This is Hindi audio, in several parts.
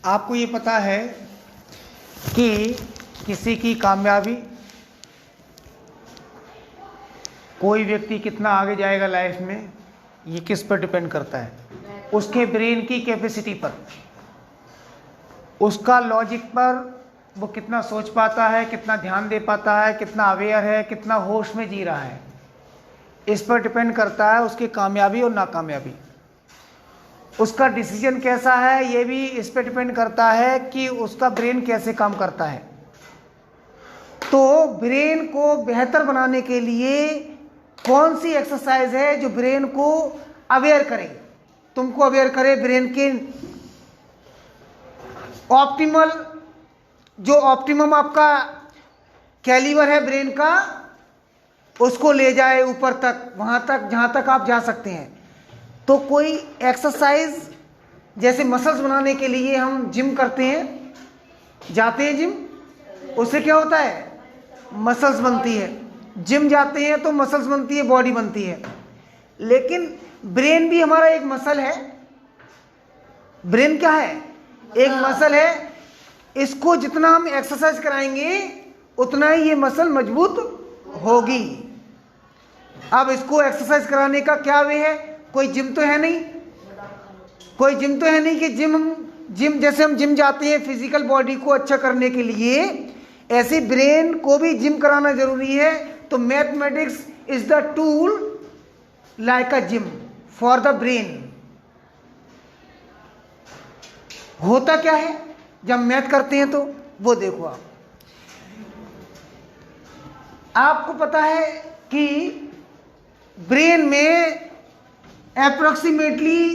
आपको ये पता है कि किसी की कामयाबी, कोई व्यक्ति कितना आगे जाएगा लाइफ में, ये किस पर डिपेंड करता है? उसके ब्रेन की कैपेसिटी पर, उसका लॉजिक पर, वो कितना सोच पाता है, कितना ध्यान दे पाता है, कितना अवेयर है, कितना होश में जी रहा है। इस पर डिपेंड करता है उसकी कामयाबी और नाकामयाबी। उसका डिसीजन कैसा है ये भी इस पर डिपेंड करता है कि उसका ब्रेन कैसे काम करता है। तो ब्रेन को बेहतर बनाने के लिए कौन सी एक्सरसाइज है जो ब्रेन को अवेयर करे, तुमको अवेयर करे, ब्रेन के ऑप्टिमल, जो ऑप्टिमम आपका कैलिबर है ब्रेन का, उसको ले जाए ऊपर तक, वहां तक जहां तक आप जा सकते हैं। तो कोई एक्सरसाइज, जैसे मसल्स बनाने के लिए हम जिम करते हैं, जाते हैं जिम, उससे क्या होता है? मसल्स बनती है। जिम जाते हैं तो मसल्स बनती है, बॉडी बनती है। लेकिन ब्रेन भी हमारा एक मसल है। ब्रेन क्या है? एक मसल है। इसको जितना हम एक्सरसाइज कराएंगे उतना ही ये मसल मजबूत होगी। अब इसको एक्सरसाइज कराने का क्या वे है? कोई जिम तो है नहीं, कोई जिम तो है नहीं कि जिम जैसे हम जिम जाते हैं फिजिकल बॉडी को अच्छा करने के लिए, ऐसे ब्रेन को भी जिम कराना जरूरी है। तो mathematics is the tool like a gym for the brain. होता क्या है जब मैथ करते हैं? तो वो देखो, आपको पता है कि ब्रेन में अप्रोक्सीमेटली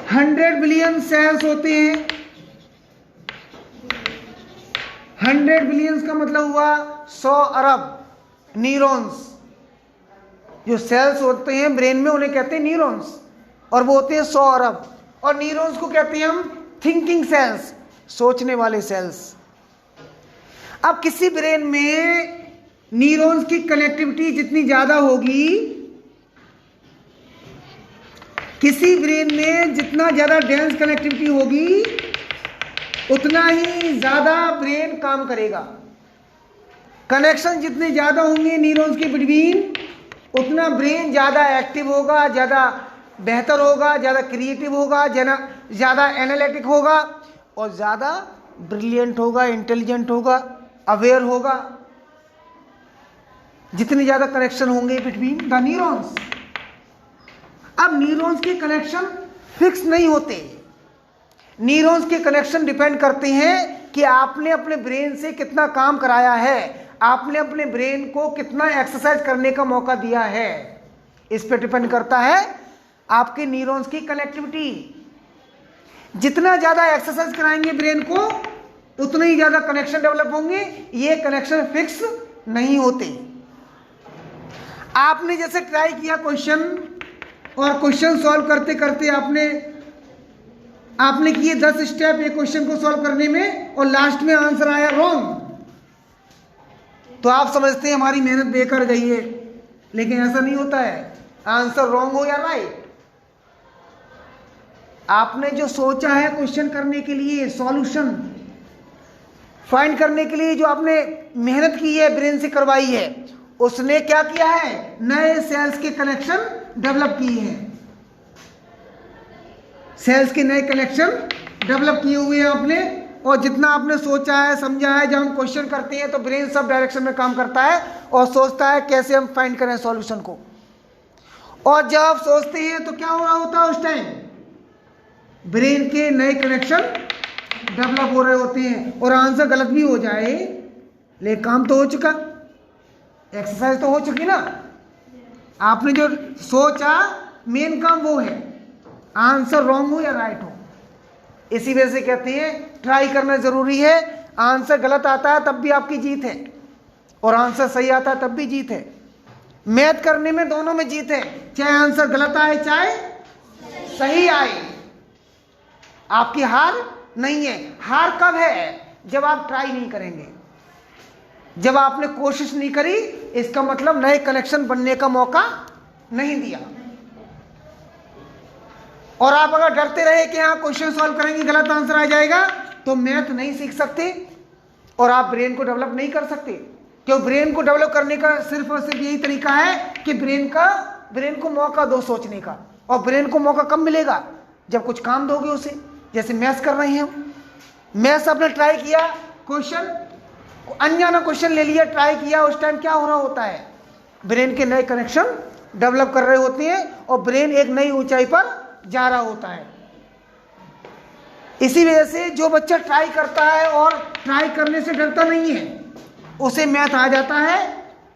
100 बिलियन सेल्स होते हैं। 100 बिलियंस का मतलब हुआ 100 अरब न्यूरॉन्स। जो सेल्स होते हैं ब्रेन में उन्हें कहते हैं न्यूरॉन्स, और वो होते हैं 100 अरब। और न्यूरॉन्स को कहते हैं हम थिंकिंग सेल्स, सोचने वाले सेल्स। अब किसी ब्रेन में न्यूरॉन्स की कनेक्टिविटी जितनी ज्यादा होगी, किसी ब्रेन में जितना ज्यादा डेंस कनेक्टिविटी होगी, उतना ही ज्यादा ब्रेन काम करेगा। कनेक्शन जितने ज्यादा होंगे न्यूरॉन्स के बिटवीन, उतना ब्रेन ज्यादा एक्टिव होगा, ज्यादा बेहतर होगा, ज्यादा क्रिएटिव होगा, ज्यादा एनालिटिक होगा, और ज्यादा ब्रिलियंट होगा, इंटेलिजेंट होगा, अवेयर होगा। जितने ज्यादा कनेक्शन होंगे बिटवीन द न्यूरॉन्स। अब न्यूरॉन्स के कनेक्शन फिक्स नहीं होते। न्यूरॉन्स के कनेक्शन डिपेंड करते हैं कि आपने अपने ब्रेन से कितना काम कराया है, आपने अपने ब्रेन को कितना एक्सरसाइज करने का मौका दिया है। इस पर डिपेंड करता है आपके न्यूरॉन्स की कनेक्टिविटी। जितना ज्यादा एक्सरसाइज कराएंगे ब्रेन को, उतने ही ज्यादा कनेक्शन डेवलप होंगे। ये कनेक्शन फिक्स नहीं होते। आपने जैसे ट्राई किया क्वेश्चन, और क्वेश्चन सॉल्व करते करते आपने किए 10 स्टेप एक क्वेश्चन को सॉल्व करने में, और लास्ट में आंसर आया रॉन्ग, तो आप समझते हैं हमारी मेहनत बेकार गई है। लेकिन ऐसा नहीं होता है, आंसर रॉन्ग हो या राइट, आपने जो सोचा है क्वेश्चन करने के लिए, सॉल्यूशन फाइंड करने के लिए जो आपने मेहनत की है, ब्रेन से करवाई है, उसने क्या किया है? नए सेल्स के कनेक्शन डेवलप किए हैं। सेल्स के नए कनेक्शन डेवलप किए हुए हैं आपने। और जितना आपने सोचा है, समझा है, जब हम क्वेश्चन करते हैं तो ब्रेन सब डायरेक्शन में काम करता है और सोचता है कैसे हम फाइंड करें सॉल्यूशन को। और जब आप सोचते हैं तो क्या हो रहा होता है उस टाइम? ब्रेन के नए कनेक्शन डेवलप हो रहे होते हैं। और आंसर गलत भी हो जाए, लेकिन काम तो हो चुका, एक्सरसाइज तो हो चुकी ना। आपने जो सोचा, मेन काम वो है, आंसर रॉन्ग हो या राइट हो। इसी वजह से कहते हैं ट्राई करना जरूरी है। आंसर गलत आता है तब भी आपकी जीत है, और आंसर सही आता है तब भी जीत है। मैथ करने में दोनों में जीत है, चाहे आंसर गलत आए चाहे सही आए। आपकी हार नहीं है। हार कब है? जब आप ट्राई नहीं करेंगे, जब आपने कोशिश नहीं करी, इसका मतलब नए कनेक्शन बनने का मौका नहीं दिया। और आप अगर डरते रहे कि हाँ क्वेश्चन सॉल्व करेंगे गलत आंसर आ जाएगा, तो मैथ नहीं सीख सकते और आप ब्रेन को डेवलप नहीं कर सकते। क्यों? ब्रेन को डेवलप करने का सिर्फ और सिर्फ यही तरीका है कि ब्रेन को मौका दो सोचने का। और ब्रेन को मौका कब मिलेगा? जब कुछ काम दोगे उसे। जैसे मैथ्स कर रहे हैं हम, मैथ्स आपने ट्राई किया, क्वेश्चन अनजाना क्वेश्चन ले लिया, ट्राई किया, उस टाइम क्या हो रहा होता है? ब्रेन के नए कनेक्शन डेवलप कर रहे होते हैं और ब्रेन एक नई ऊंचाई पर जा रहा होता है। इसी वजह से जो बच्चा ट्राई करता है और ट्राई करने से डरता नहीं है, उसे मैथ आ जाता है,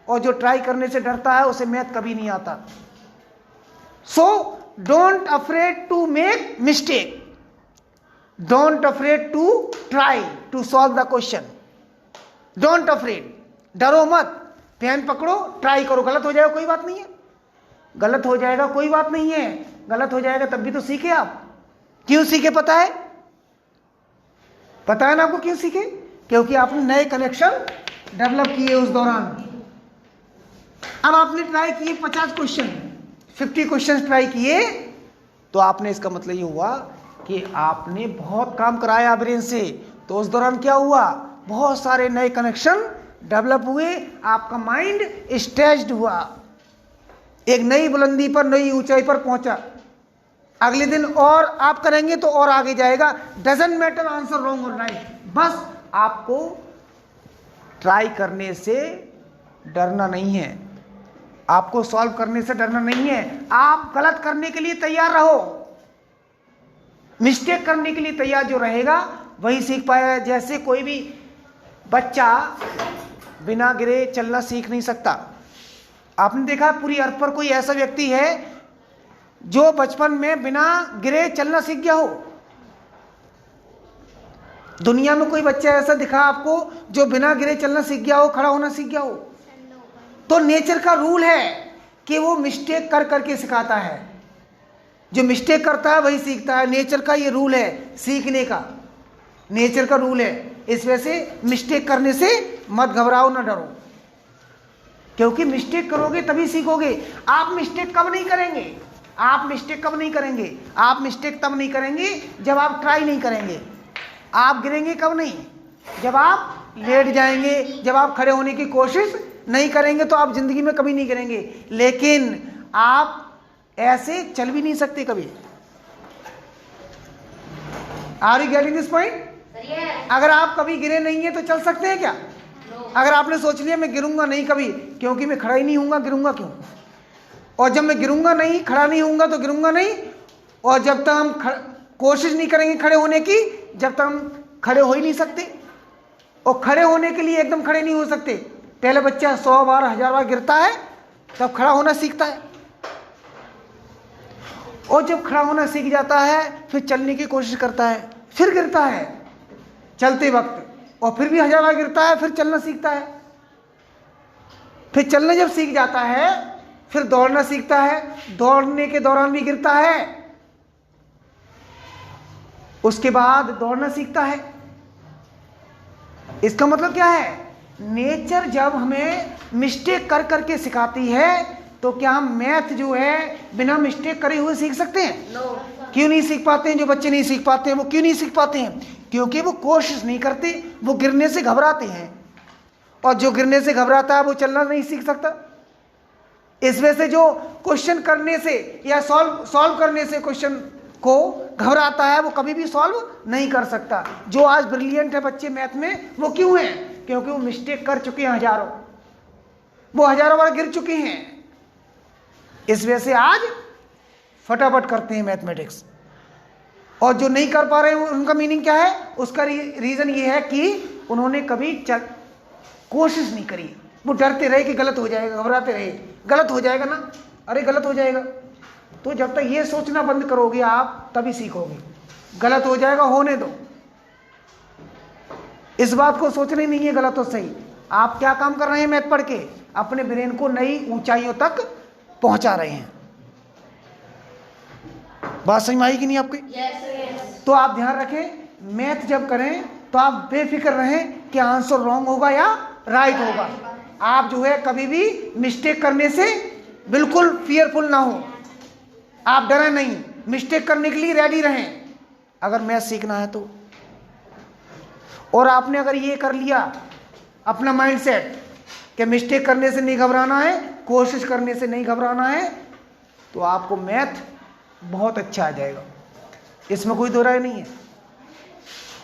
और जो ट्राई करने से डरता है उसे मैथ कभी नहीं आता। So don't afraid to make mistake, don't afraid to try to solve the question, don't afraid, डरो मत, पेन पकड़ो, ट्राई करो। गलत हो जाएगा कोई बात नहीं है, गलत हो जाएगा कोई बात नहीं है, गलत हो जाएगा तब भी तो सीखे आप। क्यों सीखे पता है? पता है ना आपको क्यों सीखे? क्योंकि आपने नए कनेक्शन डेवलप किए उस दौरान। अब आपने ट्राई किए 50 क्वेश्चन, 50 क्वेश्चन ट्राई किए, तो आपने, इसका मतलब ये हुआ कि आपने बहुत काम कराया ब्रेन से। तो उस दौरान क्या हुआ? बहुत सारे नए कनेक्शन डेवलप हुए, आपका माइंड स्ट्रेच्ड हुआ, एक नई बुलंदी पर, नई ऊंचाई पर पहुंचा। अगले दिन और आप करेंगे तो और आगे जाएगा। डजंट मैटर आंसर रॉन्ग और राइट, बस आपको ट्राई करने से डरना नहीं है, आपको सॉल्व करने से डरना नहीं है। आप गलत करने के लिए तैयार रहो, मिस्टेक करने के लिए तैयार जो रहेगा वही सीख पाएगा। जैसे कोई भी बच्चा बिना गिरे चलना सीख नहीं सकता। आपने देखा पूरी अर्थ पर कोई ऐसा व्यक्ति है जो बचपन में बिना गिरे चलना सीख गया हो? दुनिया में कोई बच्चा ऐसा दिखा आपको जो बिना गिरे चलना सीख गया हो, खड़ा होना सीख गया हो? तो नेचर का रूल है कि वो मिस्टेक कर करके सिखाता है, जो मिस्टेक करता है वही सीखता है। नेचर का ये रूल है सीखने का, नेचर का रूल है। इस वजह से मिस्टेक करने से मत घबराओ, ना डरो, क्योंकि मिस्टेक करोगे तभी सीखोगे। आप मिस्टेक कब नहीं करेंगे? आप मिस्टेक कब नहीं करेंगे? आप मिस्टेक तब नहीं करेंगे जब आप ट्राई नहीं करेंगे। आप गिरेंगे कब नहीं? जब आप लेट जाएंगे, जब आप खड़े होने की कोशिश नहीं करेंगे, तो आप जिंदगी में कभी नहीं गिरेंगे। लेकिन आप ऐसे चल भी नहीं सकते कभी। Are you getting this point? अगर आप कभी गिरे नहीं है तो चल सकते हैं क्या? अगर आपने सोच लिया मैं गिरूंगा नहीं कभी, क्योंकि मैं खड़ा ही नहीं होऊंगा, गिरूंगा क्यों? और जब मैं गिरूंगा नहीं, खड़ा नहीं होऊंगा, तो गिरूंगा नहीं। और जब तक हम कोशिश नहीं करेंगे खड़े होने की, जब तक हम खड़े हो ही नहीं सकते। और खड़े होने के लिए एकदम खड़े नहीं हो सकते। पहले बच्चा 100 बार 1000 बार गिरता है, तब खड़ा होना सीखता है। और जब खड़ा होना सीख जाता है, फिर चलने की कोशिश करता है, फिर गिरता है चलते वक्त, और फिर भी 1000 बार गिरता है, फिर चलना सीखता है। फिर चलना जब सीख जाता है, फिर दौड़ना सीखता है, दौड़ने के दौरान भी गिरता है, उसके बाद दौड़ना सीखता है। इसका मतलब क्या है? नेचर जब हमें मिस्टेक कर करके सिखाती है, तो क्या हम मैथ जो है बिना मिस्टेक करे हुए सीख सकते हैं? क्यों नहीं सीख पाते हैं? जो बच्चे नहीं सीख पाते हैं वो क्यों नहीं सीख पाते हैं? क्योंकि वो कोशिश नहीं करते, वो गिरने से घबराते हैं। और जो गिरने से घबराता है वो चलना नहीं सीख सकता। इस वजह से जो क्वेश्चन करने से या सॉल्व करने से क्वेश्चन को घबराता है, वो कभी भी सॉल्व नहीं कर सकता। जो आज ब्रिलियंट है बच्चे मैथ में, वो क्यों हैं? क्योंकि वो मिस्टेक कर चुके हैं हजारों, वो हजारों बार गिर चुके हैं। इस वजह से आज फटाफट करते हैं मैथमेटिक्स। और जो नहीं कर पा रहे हैं उनका मीनिंग क्या है? उसका रीजन ये है कि उन्होंने कभी कोशिश नहीं करी। वो डरते रहे कि गलत हो जाएगा, घबराते रहे गलत हो जाएगा ना, अरे गलत हो जाएगा। तो जब तक ये सोचना बंद करोगे आप, तभी सीखोगे। गलत हो जाएगा, होने दो, इस बात को सोचना ही नहीं है गलत और सही। आप क्या काम कर रहे हैं मैथ पढ़ के? अपने ब्रेन को नई ऊंचाइयों तक पहुंचा रहे हैं। बात समझ में आई कि नहीं आपकी? तो आप ध्यान रखें, मैथ जब करें तो आप बेफिक्र रहें कि आंसर रॉन्ग होगा या राइट होगा। आप जो है कभी भी मिस्टेक करने से बिल्कुल फियरफुल ना हो, आप डरें नहीं। मिस्टेक करने के लिए रेडी रहें अगर मैथ सीखना है तो। और आपने अगर ये कर लिया अपना माइंड सेट कि मिस्टेक करने से नहीं घबराना है, कोशिश करने से नहीं घबराना है, तो आपको मैथ बहुत अच्छा आ जाएगा, इसमें कोई दो राय नहीं है।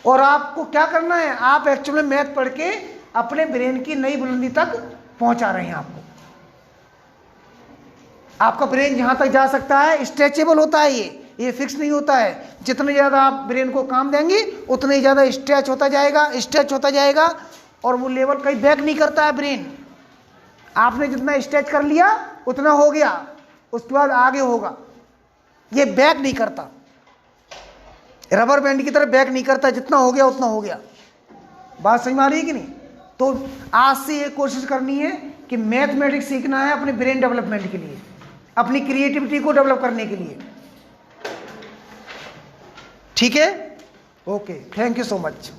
और आपको क्या करना है, आप एक्चुअली मैथ पढ़ के अपने ब्रेन की नई बुलंदी तक पहुंचा रहे हैं। आपका ब्रेन जहां तक जा सकता है स्ट्रेचेबल होता है, ये फिक्स नहीं होता है। जितने ज़्यादा आप ब्रेन को काम देंगे उतने ही ज़्यादा स्ट्रेच होता जाएगा और वो लेवल कहीं बैक नहीं करता है ब्रेन। आपने जितना स्ट्रेच कर लिया उतना हो गया, उसके बाद आगे होगा, ये बैक नहीं करता, रबर बैंड की तरह बैक नहीं करता, जितना हो गया उतना हो गया। बात समझ में आ रही है कि नहीं? तो आज से ये कोशिश करनी है कि मैथमेटिक्स सीखना है अपने ब्रेन डेवलपमेंट के लिए, अपनी क्रिएटिविटी को डेवलप करने के लिए। ठीक है? Okay, thank you so much.